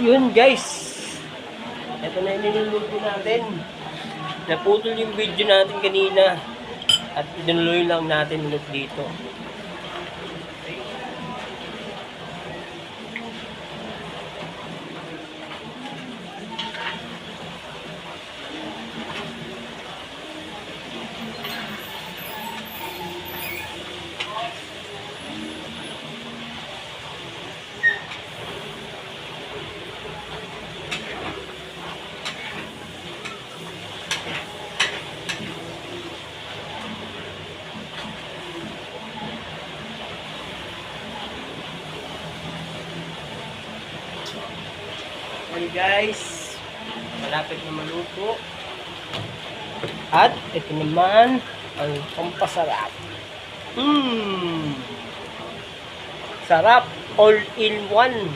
Yun guys. Ito na yung niluluto natin. Naputol yung video natin kanina. At inuloy lang natin ulit dito. Hey guys, malapit na maluto. At ito naman ang pampasarap. Sarap, all in one.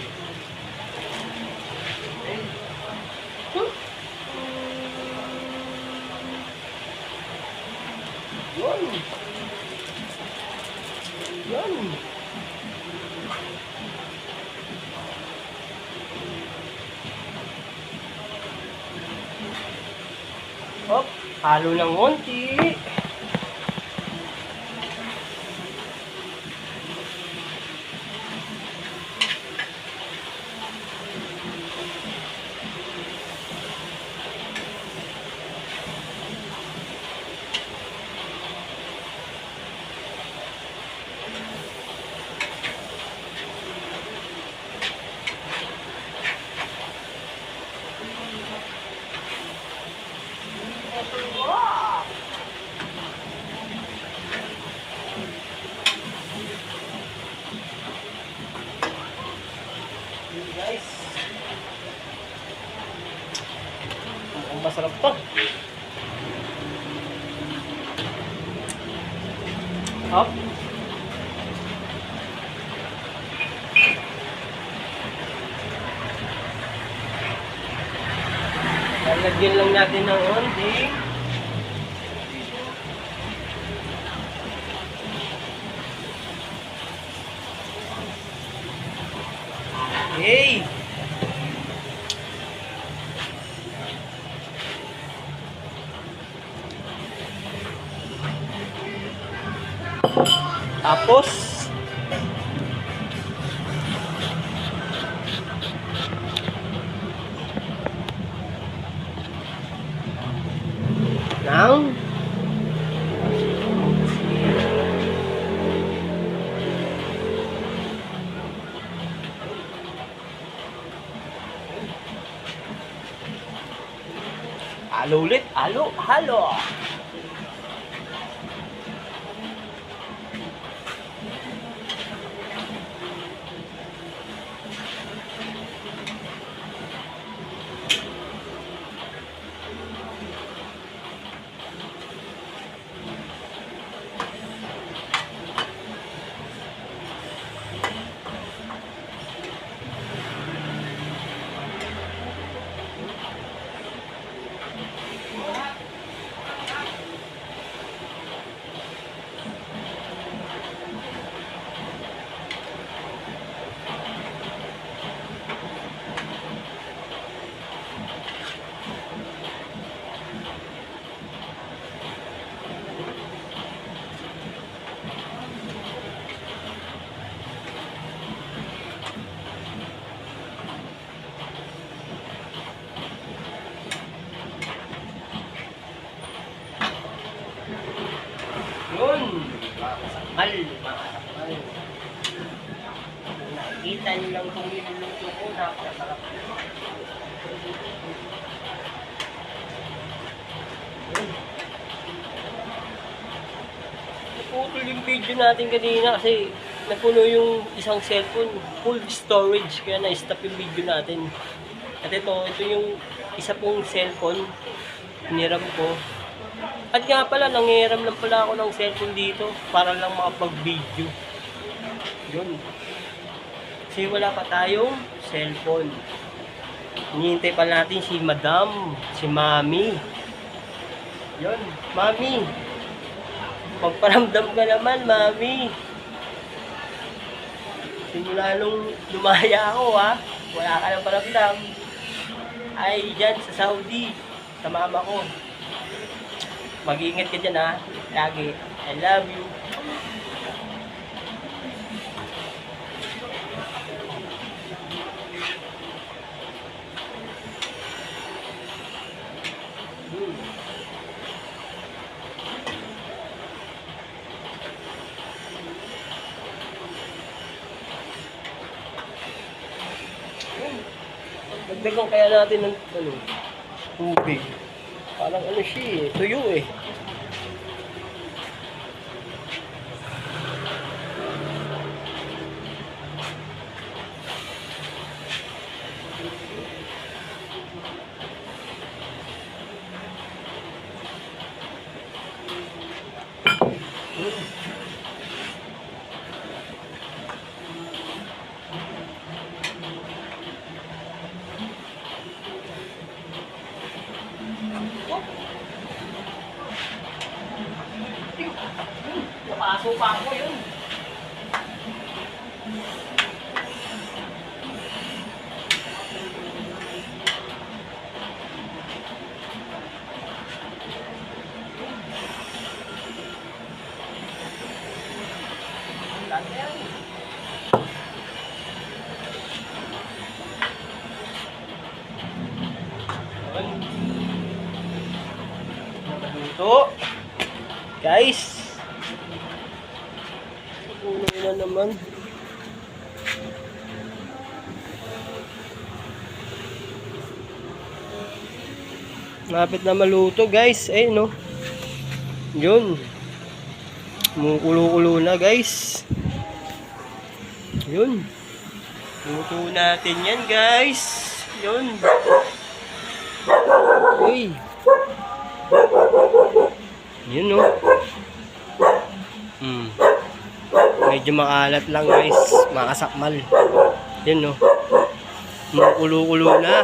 Yun. Yun. Hop, halo ng konti. Guys, ang masarap to. Hop. Lalagyan lang natin ng onti. Hey! Tapos ng halo ulit, halo. Yun, makasakal. Nakikita nyo lang itong niluluto ko, napakasarap. Naputol yung video natin kanina kasi napuno yung isang cellphone, full storage, kaya na-stop yung video natin. At ito yung isa pong cellphone, hiniram ko. At nga pala, nangihiram lang pala ako ng cellphone dito para lang makapag-video. Yun. Kasi wala pa tayong cellphone. Hinihintay pa natin si Madam, si Mami. Yun, Mami. Magparamdam ka naman, Mami. Simula nung lumaya ako, ha. wala ka ng paramdam, ay dyan sa Saudi, sa mama ko. Mag-iingat ka dyan ha, lagi. I love you. Dagdagan kaya natin ng tubig. Parang siya tuyo eh. Napaso pa ako yun. Nakaluto. Guys. Puno na naman. Malapit na maluto guys. Eh no. Yun. Kumukulo-kulo na guys. Yun. Luto natin yan guys. Yun. Okay. Yun no. Medyo makalat lang guys. Makasakmal. Yun no. Kumukulo-kulo na.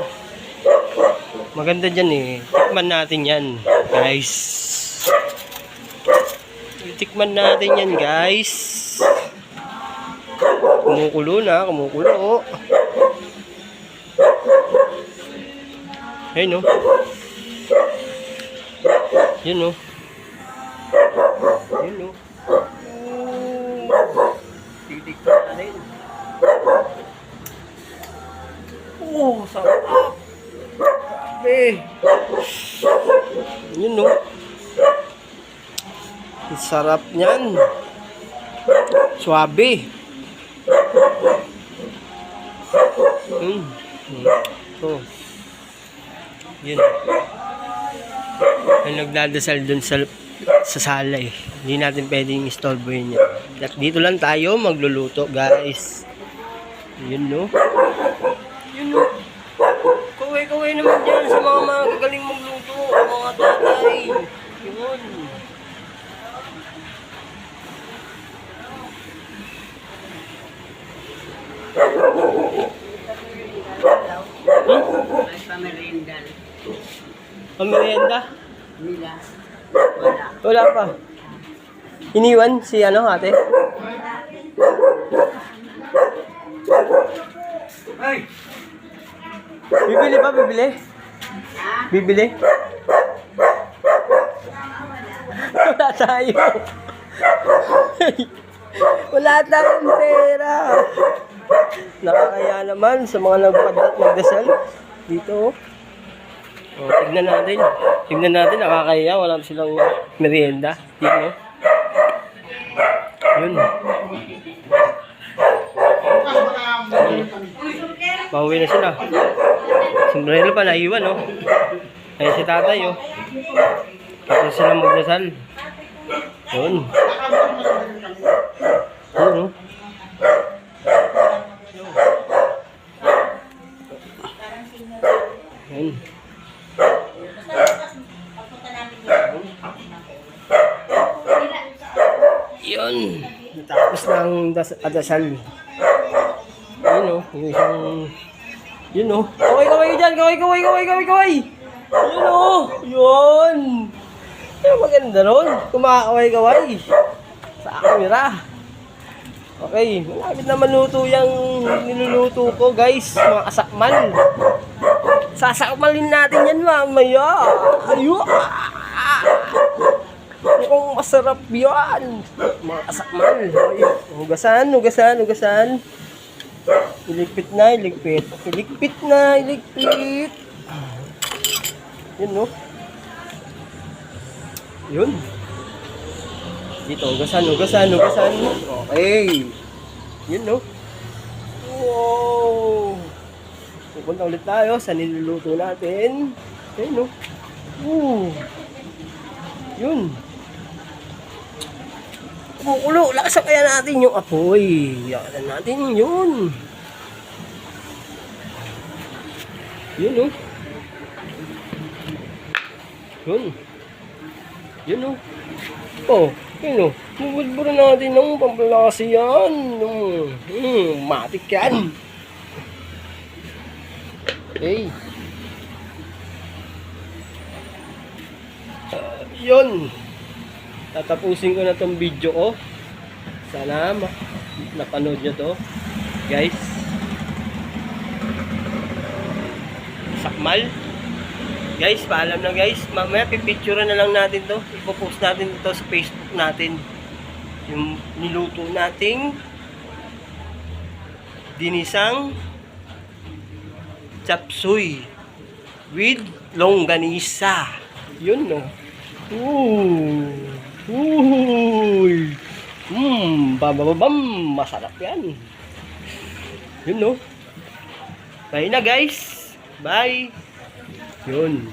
Maganda dyan eh. Tikman natin yan guys. Tikman natin yan guys. Kumukulo na. Kumukulo. Ayun no. Yun no. Yun no. Titikman natin. Oh, sarap. Grabe. Yun no. Ang sarap niyan. Suabe. So, yun. Ay nagdadasal dun sa sala eh. Hindi natin pwedeng istorbohin yan. At dito lang tayo magluluto guys. Yun no. Yun no. Kaway-kaway naman dyan sa mga magagaling magluto. Mga tatay. Yun. May pamerienda. Pamerienda? Nila. Wala. Wala pa. Iniwan si ate? Ay! Bibili pa, bibili? Ha? Bibili? Wala tayo. Wala tayong pera. Nakakaya naman sa mga nagdasal dito. Oh, tignan natin. Tignan natin, nakakaya. Wala silang merienda. Dito. Yun. Pauwi na sila. Sombrero pa naiwan, oh. Ay si tatay, oh. Tapos sila magdasal. Yun. Yun, oh. Yun. Yun. Natapos ng dasal. Yun, oh. Yung isang... Yun, oh. Kaway-kaway dyan! Kaway! Yun, oh. Yun. Yung maganda ron. Kumakaway-kaway. Sa camera. Okay, malapit na maluto yung niluluto ko guys, mga asakmal. Sasakmalin natin yan mamaya. Ayun! Mukhang masarap yan. Mga asakmal. Hugasan, hugasan, hugasan. Iligpit na, iligpit. Iligpit na, iligpit. Yun, no? Yun. Dito, hugasan, hugasan, hugasan. Okay. Yun, no? Wow. Pupunta ulit tayo sa niluluto natin. Okay, no? Yun. Kumukulo. Lakasan kaya natin yung apoy. Yakan natin yun. Yun, no? Yun. Yun, no? Oh, yun, no? Mubulbura natin ng pampalasi yan. Matik yan. Okay. Yun. Tatapusin ko na tong video ko. Sana napanood nyo to. Guys. Sakmal. Guys, paalam na guys. Mamaya pipicture na lang natin to. Ipopost natin ito sa Facebook natin. Yung niluto nating dinisang chapsuy with longganisa. Yun, no? Bababam. Masarap yan. Yun, no? Bye na, guys. Bye. Yun.